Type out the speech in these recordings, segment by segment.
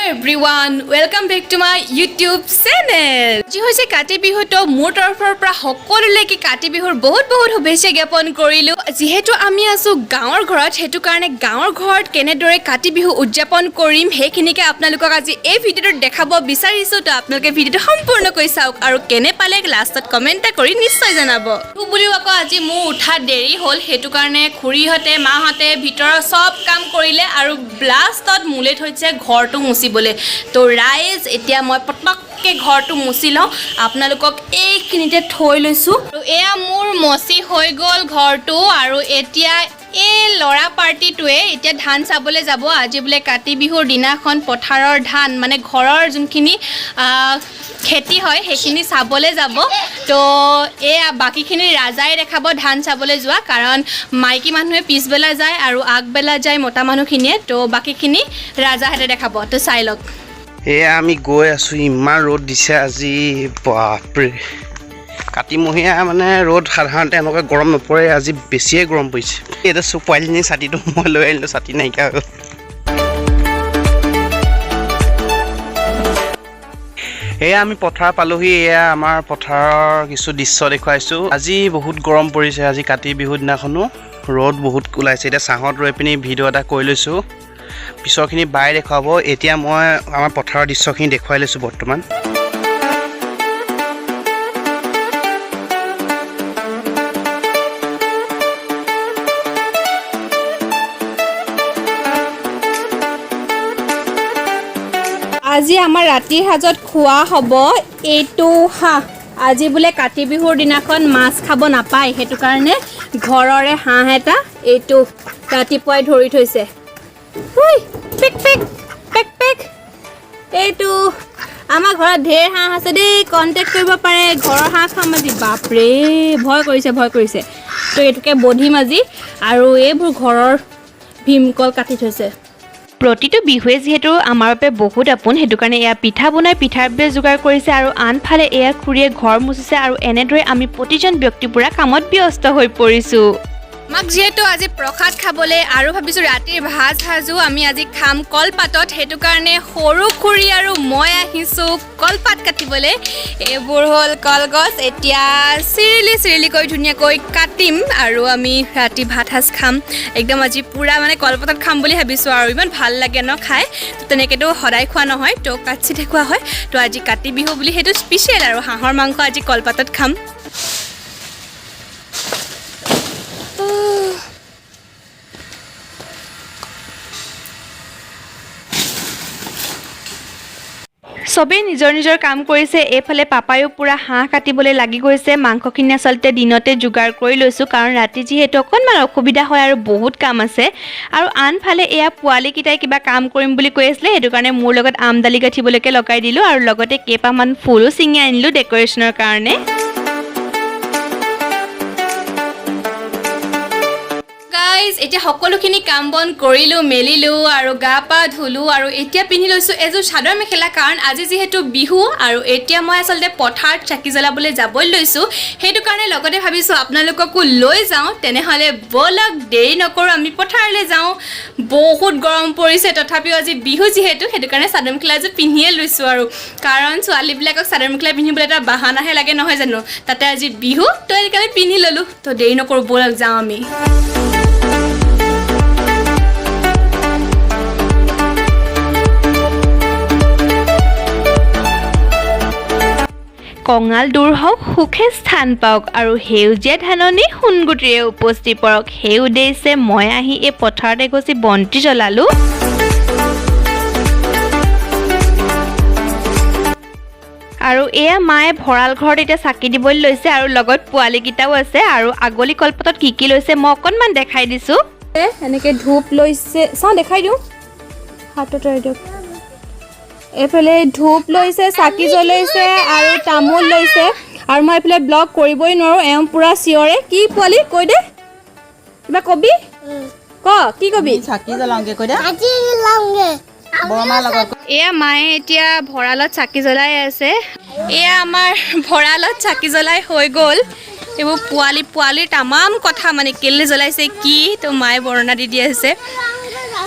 everyone, welcome back to my YouTube channel. जी होइसे काति बिहु तो मोर तरफर পৰা সকলোলৈকে কাতি বিহুৰ বহুত শুভেচ্ছা জ্ঞাপন কৰিলো যেহেতু আমি আছো গাঁৱৰ ঘৰত হেতু কাৰণে গাঁৱৰ ঘৰত কেনেদৰে কাতি বিহু উদযাপন কৰিম হেখিনিকে আপোনালোকক আজি এই ভিডিঅ'ত দেখাব বিচাৰিছো তো আপোনালোকে ভিডিঅ'টো সম্পূৰ্ণকৈ চাওক আৰু কেনে পালে লাষ্টত কমেন্ট কৰি নিশ্চয় জনাব তো বুলিও আকৌ আজি মোৰ উঠা দেৰি হ'ল হেতু কাৰণে খুৰীহতে মাহতে ভিতৰৰ সব কাম কৰিলে আৰু ব্লাষ্টত মুলে থৈছে ঘৰটো মুচিবলে তো ৰাইজ এতিয়া মই পটককে ঘৰটো মুচি লওঁ আপোনালোকক এইখিনিতে থৈ লৈছো আৰু এয়া মোৰ মচি হৈ গ'ল ঘৰটো আৰু এতিয়া এই লৰা পাৰ্টিটোৱে এতিয়া ধান চাবলৈ যাব আজি বোলে কাতি বিহুৰ দিনাখন পথাৰৰ ধান মানে ঘৰৰ যোনখিনি খেতি হয় সেইখিনি চাবলৈ যাব তো এয়া বাকিখিনি ৰাজাই দেখাব ধান চাবলৈ যোৱা কাৰণ মাইকী মানুহে পিছবেলা যায় আৰু আগবেলা যায় মতা মানুহখিনিয়ে তো বাকিখিনি ৰাজাহেঁতে দেখাব তো চাই লওক এয়া আমি গৈ আছো ইমান ৰ'দ দিছে আজি বাপৰে কাতিমহীয়া মানে ৰ'দ সাধাৰণতে এনেকুৱা গৰম নপৰে আজি বেছিয়ে গৰম পৰিছে এটা পোৱালিজনী ছাতিটো মই লৈ আহিলোঁ ছাতি নাইকিয়া হ'ল এয়া আমি পথাৰ পালোহি এয়া আমাৰ পথাৰৰ কিছু দৃশ্য দেখুৱাইছোঁ আজি বহুত গৰম পৰিছে আজি কাতি বিহুৰ দিনাখনো ৰ'দ বহুত ওলাইছে এতিয়া ছাঁত ৰৈ পিনি ভিডিঅ' এটা কৰি লৈছোঁ পিছৰখিনি বাই দেখুৱাব এতিয়া মই আমাৰ পথাৰৰ দৃশ্যখিনি দেখুৱাই লৈছোঁ বৰ্তমান আজি আমাৰ ৰাতিৰ সাজত খোৱা হ'ব এইটো হাঁহ আজি বোলে কাতি বিহুৰ দিনাখন মাছ খাব নাপায় হেতু কাৰণে ঘৰৰে হাঁহ এটা এইটো ৰাতিপুৱাই ধৰি থৈছে হুই পেক পেক পেক পেক এইটো আমাৰ ঘৰত ঢেৰ হাঁহ আছে দেই কণ্টেক্ট কৰিব পাৰে ঘৰৰ হাঁহ খাম আজি বাপৰে ভয় কৰিছে তো এইটোকে বধিম আজি আৰু এইবোৰ ঘৰৰ ভীমকল কাটি থৈছে প্ৰতিটো বিহুৱে যেহেতু আমাৰ বাবে বহুত আপোন হেতু কাৰণে এয়া পিঠা বনাই পিঠাৰ বাবে যোগাৰ কৰিছে আৰু আনফালে এয়া খুৰীয়ে ঘৰ মুচিছে আৰু এনেদৰে আমি প্ৰতিজন ব্যক্তি পুৰা কামত ব্যস্ত হৈ পৰিছো মাক যেহেতু আজি প্ৰসাদ খাবলে আৰু ভাবিছো ৰাতিৰ ভাত সাজু আমি আজি খাম কলপাতত হেতু কাৰণে সৰু খুৰী আৰু মই আহিছো কলপাত কাটিবলে এইবোৰ হ'ল কলগছ এতিয়া চিৰিলিকৈ ধুনীয়াকৈ কাটিম আৰু আমি ৰাতি ভাত সাজ খাম একদম আজি পুৰা মানে কলপাতত খাম বুলি ভাবিছো আৰু ইমান ভাল লাগে ন খাই তো তেনেকেতো সদায় খোৱা নহয় তো কাটছিতে খোৱা হয় তো আজি কাতি বিহু বুলি হেতু স্পেচিয়েল আৰু হাঁহৰ মাংস আজি কলপাতত খাম সবে নিজৰ কাম কৰিছে এফালে পাপায়ো পুৰা হাঁহ কাটিবলৈ লাগি গৈছে মাংসখিনি আসলতে দিনতে যোগাৰ কৰি লৈছো কাৰণ ৰাতি যেহেতু অকণমান অসুবিধা হয় আৰু বহুত কাম আছে আৰু আনফালে এয়া পোৱালিকিটাই কিবা কাম কৰিম বুলি কৈ আছিলে হেতু কাৰণে মোৰ লগত আমদালি গাঠিবলৈকে লগাই দিলো আৰু লগতে কেইপামান ফুলো ছিঙি আনিলো ডেকৰেশ্যনৰ কাৰণে এতিয়া সকলোখিনি কাম বন কৰিলো মেলিলো আৰু গা পা ধুলো আৰু এতিয়া পিন্ধি লৈছো এযোৰ চাদৰ মেখেলা কাৰণ আজি যেহেতু বিহু আৰু এতিয়া মই আসলতে পথাৰত চাকি জ্বলাবলৈ যাবলৈ লৈছো হেতু কাৰণে লগতে ভাবিছো আপোনালোককো লৈ যাওঁ তেনেহলে বলক দেৰি নকৰো আমি পথাৰলৈ যাওঁ বহুত গৰম পৰিছে তথাপিও আজি বিহু যেহেতু হেতু কাৰণে চাদৰ মেখেলা এযোৰ পিন্ধিয়ে লৈছো আৰু কাৰণ ছোৱালীবিলাকক চাদৰ মেখেলা পিন্ধিবলৈ এটা বাহানাহে লাগে নহয় জানো তাতে আজি বিহু তো এইকাৰণে পিন্ধি ললো তো দেৰি নকৰো বলক যাওঁ আমি কঙাল দূৰ হওক সুখে স্থান পাওক আৰু সেউজীয়া ধাননি সোণগুটিৰে উপস্থিত পৰক সেই উদ্দেশ্যে মই আহি এই পথাৰতে গৈ বন্তি জ্বলালো আৰু এয়া মায়ে ভঁৰাল ঘৰত এতিয়া চাকি দিবলৈ লৈছে আৰু লগত পোৱালিকিটাও আছে আৰু আগলি কলপাতত কি লৈছে মই অকণমান দেখাই দিছো এনেকে ধূপ লৈছে চাওঁ দেখাই দিওঁ হাতত দিয়ক এফালে ধূপ লৈছে চাকি জ্বলাইছে আৰু তামোল লৈছে আৰু মই এফালে ব্লগ কৰিবই নোৱাৰো এওঁ পুৰা চিঞৰে কি পোৱালি কৈ দে কিবা কবি ক কি কবি চাকি জ্বলাওঁগে কৈ দে চাকি জ্বলাওঁগে বৰমা লগত এয়া মায়ে এতিয়া ভঁৰালত চাকি জ্বলাই আছে এয়া আমাৰ ভঁৰালত চাকি জ্বলাই হৈ গ'ল এইবোৰ পোৱালিৰ তামাম কথা মানে কেলে জ্বলাইছে কি তো মায়ে বৰ্ণনা দি আছে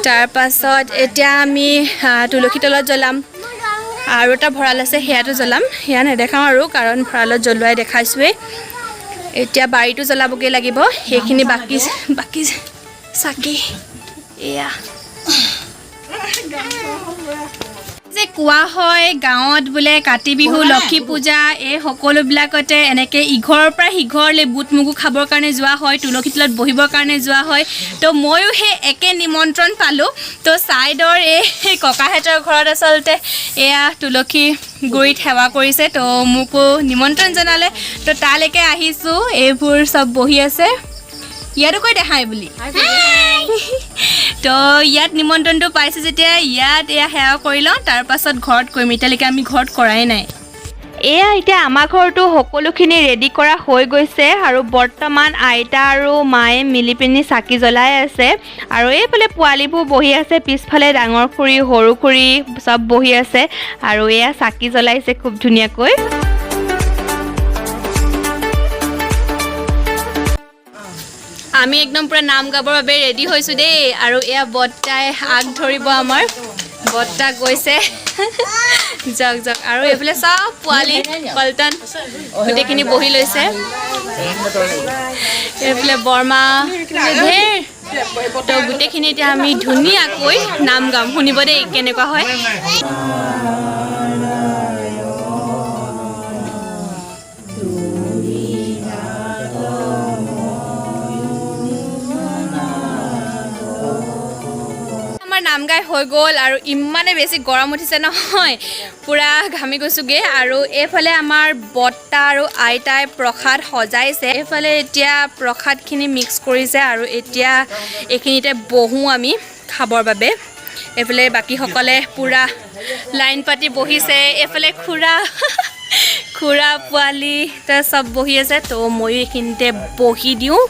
তাৰ পাছত এতিয়া আমি তুলসী তলত জ্বলাম আৰু এটা ভঁৰাল আছে সেয়াটো জ্বলাম সেয়া নেদেখাওঁ আৰু কাৰণ ভঁৰালত জ্বলোৱাই দেখাইছোৱেই এতিয়া বাৰীটো জ্বলাবগৈ লাগিব সেইখিনি বাকী চাকি এয়া যে কোৱা হয় গাঁৱত বোলে কাতি বিহু লক্ষী পূজা এই সকলোবিলাকতে এনেকৈ ইঘৰৰ পৰা সিঘৰলৈ বুট মগু খাবৰ কাৰণে যোৱা হয় তুলসী তলত বহিবৰ কাৰণে যোৱা হয় তো ময়ো সেই একে নিমন্ত্ৰণ পালোঁ তো ছাইডৰ এই ককাহঁতৰ ঘৰত আচলতে এয়া তুলসী গুৰিত সেৱা কৰিছে তো মোকো নিমন্ত্ৰণ জনালে তো তালৈকে আহিছোঁ এইবোৰ চব বহি আছে ইয়াতো কৈ দেখাই বুলি তো ইয়াত নিমন্ত্ৰণটো পাইছোঁ যেতিয়া ইয়াত এয়া সেৱা কৰি লওঁ তাৰপাছত ঘৰত কৰিম এতিয়ালৈকে আমি ঘৰত কৰাই নাই এয়া এতিয়া আমাৰ ঘৰটো সকলোখিনি ৰেডি কৰা হৈ গৈছে আৰু বৰ্তমান আইতা আৰু মায়ে মিলি পিনি চাকি জ্বলাই আছে আৰু এইফালে পোৱালিবোৰ বহি আছে পিছফালে ডাঙৰ খুৰী সৰু খুৰী চব বহি আছে আৰু এয়া চাকি জ্বলাইছে খুব ধুনীয়াকৈ আমি একদম পুৰা নাম গাবৰ বাবে ৰেডি হৈছোঁ দেই আৰু এয়া বৰ্তাই আগ ধৰিব আমাৰ বৰ্তা গৈছে যাওক যাওক আৰু এইফালে চব পোৱালি পল্টন গোটেইখিনি বহি লৈছে এইফালে বৰমা ঢেৰ তো গোটেইখিনি এতিয়া আমি ধুনীয়াকৈ নাম গাম শুনিব দেই কেনেকুৱা হয় নাম গাই হৈ গ'ল আৰু ইমানে বেছি গৰম উঠিছে নহয় পুৰা ঘামি গৈছোগে আৰু এইফালে আমাৰ বৰ্তা আৰু আইতাই প্ৰসাদ সজাইছে এইফালে এতিয়া প্ৰসাদখিনি মিক্স কৰিছে আৰু এতিয়া এইখিনিতে বহোঁ আমি খাবৰ বাবে এইফালে বাকীসকলে পুৰা লাইন পাতি বহিছে এইফালে খুৰা পোৱালি তাৰ চব বহি আছে তো ময়ো এইখিনিতে বহি দিওঁ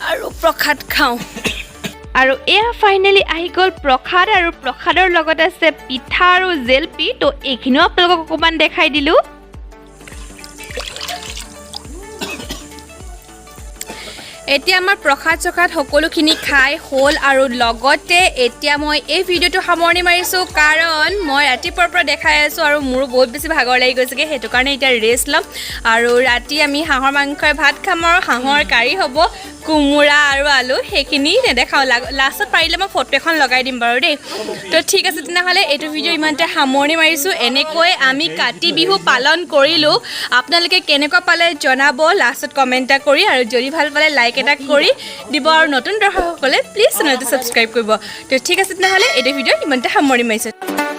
আৰু প্ৰসাদ খাওঁ আৰু এয়া ফাইনেলি আহি গ'ল প্ৰসাদ আৰু প্ৰসাদৰ লগত আছে পিঠা আৰু জেলপি তো এইখিনিও আপোনালোকক অকণমান দেখাই দিলোঁ এতিয়া আমাৰ প্ৰসাদ চসাদ সকলোখিনি খাই হ'ল আৰু লগতে এতিয়া মই এই ভিডিঅ'টো সামৰণি মাৰিছোঁ কাৰণ মই ৰাতিপুৱাৰ পৰা দেখাই আছোঁ আৰু মোৰো বহুত বেছি ভাগৰ লাগি গৈছেগৈ সেইটো কাৰণে এতিয়া ৰেষ্ট ল'ম আৰু ৰাতি আমি হাঁহৰ মাংসৰে ভাত খাম আৰু হাঁহৰ কাৰী হ'ব কোমোৰা আৰু আলু সেইখিনি নেদেখাওঁ লাষ্টত পাৰিলে মই ফটো এখন লগাই দিম বাৰু দেই তো ঠিক আছে তেনেহ'লে এইটো ভিডিঅ' ইমানতে সামৰণি মাৰিছোঁ এনেকৈ আমি কাতি বিহু পালন কৰিলোঁ আপোনালোকে কেনেকুৱা পালে জনাব লাষ্টত কমেণ্ট এটা কৰি আৰু যদি ভাল পালে লাইক এটা কৰি দিব আৰু নতুন দৰ্শকসকলে প্লিজ চেনেলটো ছাবস্ক্ৰাইব কৰিব তো ঠিক আছে তেনেহ'লে এইটো ভিডিঅ' ইমানতে সামৰণি মাৰিছোঁ